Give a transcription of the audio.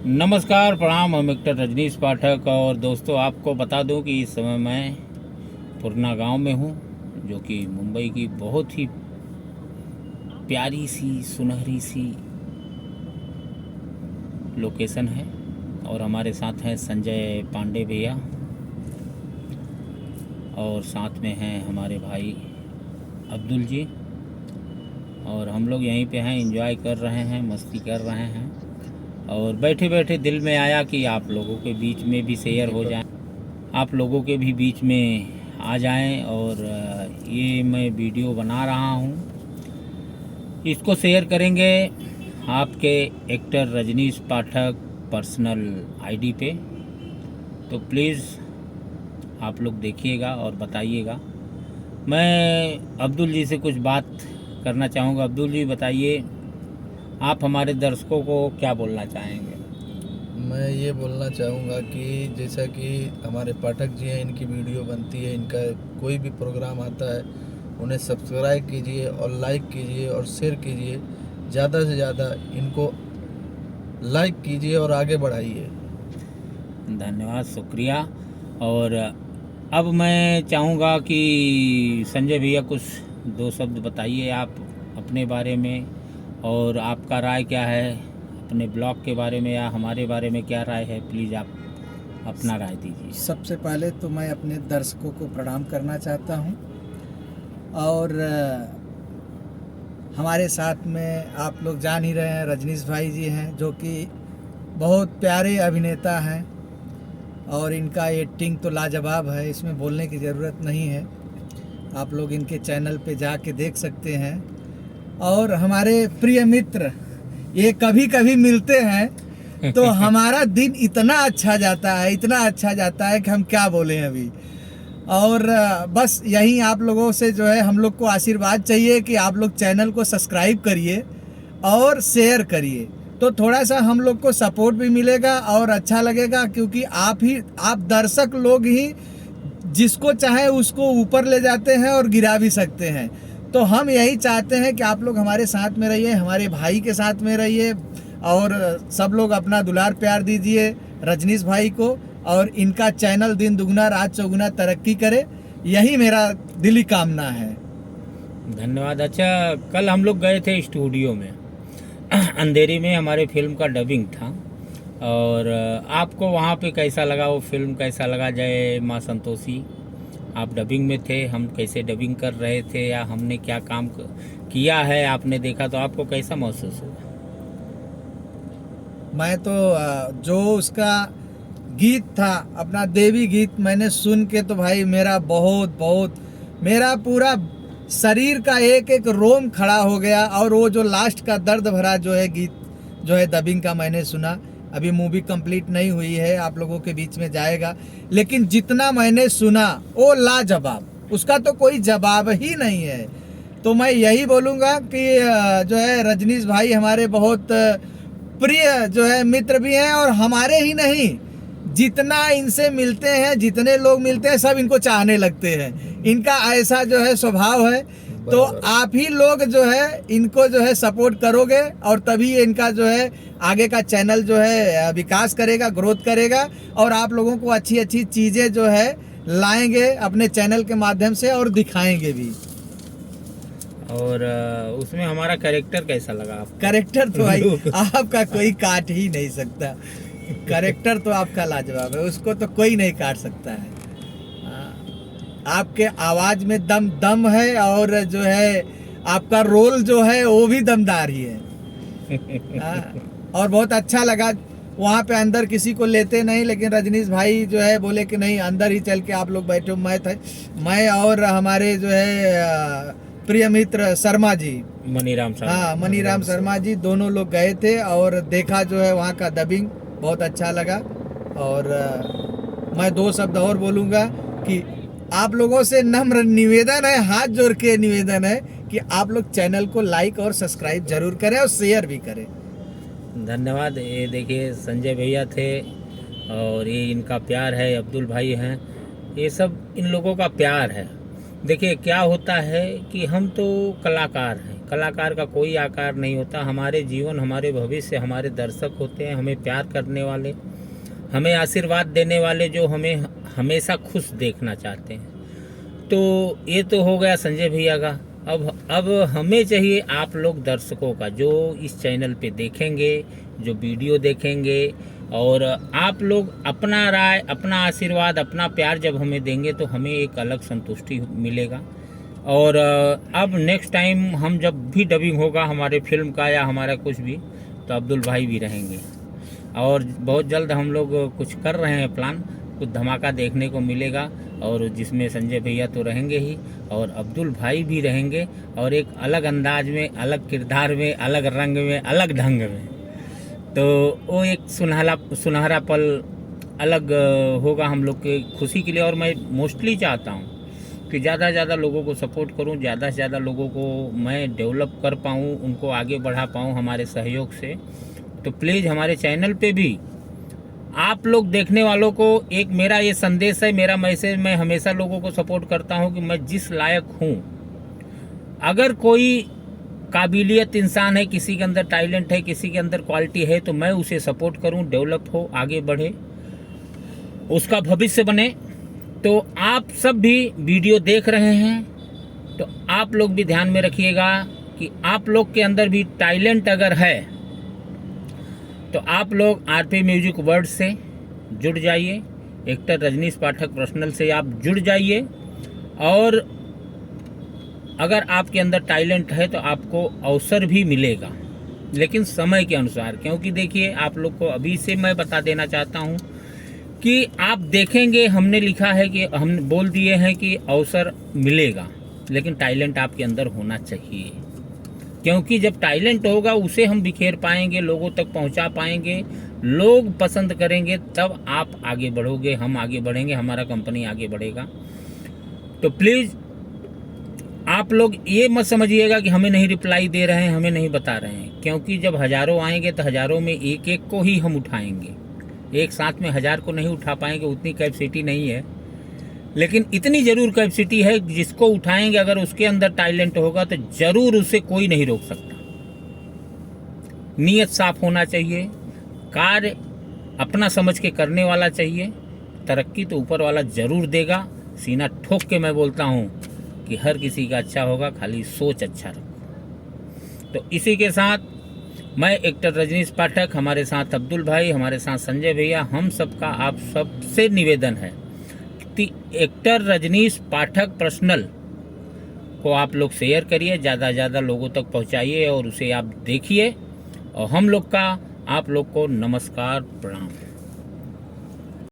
नमस्कार, प्रणाम। हम एक्टर रजनीश पाठक। और दोस्तों, आपको बता दूं कि इस समय मैं पुरना गांव में हूं, जो कि मुंबई की बहुत ही प्यारी सी सुनहरी सी लोकेशन है। और हमारे साथ हैं संजय पांडे भैया, और साथ में हैं हमारे भाई अब्दुल जी। और हम लोग यहीं पे हैं, एंजॉय कर रहे हैं, मस्ती कर रहे हैं। और बैठे बैठे दिल में आया कि आप लोगों के बीच में भी शेयर हो जाए, आप लोगों के भी बीच में आ जाएं। और ये मैं वीडियो बना रहा हूँ, इसको शेयर करेंगे आपके एक्टर रजनीश पाठक पर्सनल आईडी पे। तो प्लीज़ आप लोग देखिएगा और बताइएगा। मैं अब्दुल जी से कुछ बात करना चाहूँगा। अब्दुल जी, बताइए, आप हमारे दर्शकों को क्या बोलना चाहेंगे? मैं ये बोलना चाहूँगा कि जैसा कि हमारे पाठक जी हैं, इनकी वीडियो बनती है, इनका कोई भी प्रोग्राम आता है, उन्हें सब्सक्राइब कीजिए और लाइक कीजिए और शेयर कीजिए। ज़्यादा से ज़्यादा इनको लाइक कीजिए और आगे बढ़ाइए। धन्यवाद, शुक्रिया। और अब मैं चाहूँगा कि संजय भैया कुछ दो शब्द बताइए आप अपने बारे में, और आपका राय क्या है अपने ब्लॉग के बारे में, या हमारे बारे में क्या राय है। प्लीज़ आप अपना राय दीजिए। सबसे पहले तो मैं अपने दर्शकों को प्रणाम करना चाहता हूं। और हमारे साथ में आप लोग जान ही रहे हैं, रजनीश भाई जी हैं, जो कि बहुत प्यारे अभिनेता हैं। और इनका एक्टिंग तो लाजवाब है, इसमें बोलने की ज़रूरत नहीं है। आप लोग इनके चैनल पे जाके देख सकते हैं। और हमारे प्रिय मित्र ये कभी कभी मिलते हैं तो हमारा दिन इतना अच्छा जाता है, इतना अच्छा जाता है कि हम क्या बोलें अभी। और बस यही आप लोगों से जो है हम लोग को आशीर्वाद चाहिए कि आप लोग चैनल को सब्सक्राइब करिए और शेयर करिए, तो थोड़ा सा हम लोग को सपोर्ट भी मिलेगा और अच्छा लगेगा। क्योंकि आप दर्शक लोग ही जिसको चाहे उसको ऊपर ले जाते हैं और गिरा भी सकते हैं। तो हम यही चाहते हैं कि आप लोग हमारे साथ में रहिए, हमारे भाई के साथ में रहिए, और सब लोग अपना दुलार प्यार दीजिए रजनीश भाई को, और इनका चैनल दिन दुगना रात चौगुना तरक्की करे, यही मेरा दिली कामना है। धन्यवाद। अच्छा, कल हम लोग गए थे स्टूडियो में अंधेरी में, हमारे फिल्म का डबिंग था। और आपको वहाँ पे कैसा लगा, वो फिल्म कैसा लगा? जय माँ संतोषी, आप डबिंग में थे, हम कैसे डबिंग कर रहे थे, या हमने क्या काम किया है, आपने देखा तो आपको कैसा महसूस हुआ? मैं तो जो उसका गीत था, अपना देवी गीत, मैंने सुन के तो भाई मेरा मेरा पूरा शरीर का एक एक रोम खड़ा हो गया। और वो जो लास्ट का दर्द भरा जो है गीत जो है डबिंग का मैंने सुना। अभी मूवी कंप्लीट नहीं हुई है, आप लोगों के बीच में जाएगा, लेकिन जितना मैंने सुना वो लाजवाब, उसका तो कोई जवाब ही नहीं है। तो मैं यही बोलूँगा कि जो है रजनीश भाई हमारे बहुत प्रिय जो है मित्र भी हैं, और हमारे ही नहीं, जितना इनसे मिलते हैं, जितने लोग मिलते हैं, सब इनको चाहने लगते हैं। इनका ऐसा जो है स्वभाव है। तो आप ही लोग जो है इनको जो है सपोर्ट करोगे, और तभी इनका जो है आगे का चैनल जो है विकास करेगा, ग्रोथ करेगा, और आप लोगों को अच्छी अच्छी चीज़ें जो है लाएंगे अपने चैनल के माध्यम से, और दिखाएंगे भी। और उसमें हमारा कैरेक्टर कैसा लगा आपको? कैरेक्टर तो भाई आपका कोई काट ही नहीं सकता। कैरेक्टर तो आपका लाजवाब है, उसको तो कोई नहीं काट सकता है। आपके आवाज में दम है, और जो है आपका रोल जो है वो भी दमदार ही है। और बहुत अच्छा लगा। वहाँ पे अंदर किसी को लेते नहीं, लेकिन रजनीश भाई जो है बोले कि नहीं, अंदर ही चल के आप लोग बैठो। मैं और हमारे जो है प्रिय मित्र शर्मा जी, मनीराम शर्मा, हाँ मनीराम शर्मा जी, दोनों लोग गए थे और देखा जो है वहाँ का डबिंग, बहुत अच्छा लगा। और मैं दो शब्द और बोलूँगा कि आप लोगों से नम्र निवेदन है, हाथ जोड़ के निवेदन है कि आप लोग चैनल को लाइक और सब्सक्राइब जरूर करें और शेयर भी करें। धन्यवाद। ये देखिए, संजय भैया थे, और ये इनका प्यार है, अब्दुल भाई हैं, ये सब इन लोगों का प्यार है। देखिए क्या होता है कि हम तो कलाकार हैं, कलाकार का कोई आकार नहीं होता। हमारे जीवन, हमारे भविष्य, हमारे दर्शक होते हैं, हमें प्यार करने वाले, हमें आशीर्वाद देने वाले, जो हमें हमेशा खुश देखना चाहते हैं। तो ये तो हो गया संजय भैया का। अब हमें चाहिए आप लोग दर्शकों का, जो इस चैनल पे देखेंगे, जो वीडियो देखेंगे, और आप लोग अपना राय, अपना आशीर्वाद, अपना प्यार जब हमें देंगे तो हमें एक अलग संतुष्टि मिलेगा। और अब नेक्स्ट टाइम हम जब भी डबिंग होगा हमारे फिल्म का या हमारा कुछ भी, तो अब्दुल भाई भी रहेंगे। और बहुत जल्द हम लोग कुछ कर रहे हैं प्लान, कुछ धमाका देखने को मिलेगा, और जिसमें संजय भैया तो रहेंगे ही, और अब्दुल भाई भी रहेंगे, और एक अलग अंदाज में, अलग किरदार में, अलग रंग में, अलग ढंग में। तो वो एक सुनहरा पल अलग होगा हम लोग के खुशी के लिए। और मैं मोस्टली चाहता हूँ कि ज़्यादा से ज़्यादा लोगों को सपोर्ट करूँ, ज़्यादा से ज़्यादा लोगों को मैं डेवलप कर पाऊँ, उनको आगे बढ़ा पाऊँ हमारे सहयोग से। तो प्लीज़ हमारे चैनल पे भी आप लोग देखने वालों को एक मेरा ये संदेश है, मेरा मैसेज, मैं हमेशा लोगों को सपोर्ट करता हूँ कि मैं जिस लायक हूँ, अगर कोई काबिलियत इंसान है, किसी के अंदर टैलेंट है, किसी के अंदर क्वालिटी है, तो मैं उसे सपोर्ट करूं, डेवलप हो, आगे बढ़े, उसका भविष्य बने। तो आप सब भी वीडियो देख रहे हैं तो आप लोग भी ध्यान में रखिएगा कि आप लोग के अंदर भी टैलेंट अगर है तो आप लोग आरपी म्यूजिक वर्ल्ड से जुड़ जाइए, एक्टर रजनीश पाठक पर्सनल से आप जुड़ जाइए। और अगर आपके अंदर टैलेंट है तो आपको अवसर भी मिलेगा, लेकिन समय के अनुसार। क्योंकि देखिए, आप लोग को अभी से मैं बता देना चाहता हूँ कि आप देखेंगे, हमने लिखा है कि हम बोल दिए हैं कि अवसर मिलेगा, लेकिन टैलेंट आपके अंदर होना चाहिए। क्योंकि जब टैलेंट होगा उसे हम बिखेर पाएंगे, लोगों तक पहुंचा पाएंगे, लोग पसंद करेंगे, तब आप आगे बढ़ोगे, हम आगे बढ़ेंगे, हमारा कंपनी आगे बढ़ेगा। तो प्लीज़ आप लोग ये मत समझिएगा कि हमें नहीं रिप्लाई दे रहे हैं, हमें नहीं बता रहे हैं। क्योंकि जब हज़ारों आएंगे तो हज़ारों में एक एक को ही हम उठाएंगे, एक साथ में 1000 को नहीं उठा पाएंगे, उतनी कैपेसिटी नहीं है। लेकिन इतनी ज़रूर कैपेसिटी है, जिसको उठाएंगे अगर उसके अंदर टैलेंट होगा तो ज़रूर उसे कोई नहीं रोक सकता। नीयत साफ होना चाहिए, कार्य अपना समझ के करने वाला चाहिए, तरक्की तो ऊपर वाला ज़रूर देगा। सीना ठोक के मैं बोलता हूँ कि हर किसी का अच्छा होगा, खाली सोच अच्छा रखो। तो इसी के साथ मैं एक्टर रजनीश पाठक, हमारे साथ अब्दुल भाई, हमारे साथ संजय भैया, हम सबका आप सबसे निवेदन है कि एक्टर रजनीश पाठक पर्सनल को आप लोग शेयर करिए, ज़्यादा से ज़्यादा लोगों तक पहुंचाइए और उसे आप देखिए। और हम लोग का आप लोग को नमस्कार, प्रणाम।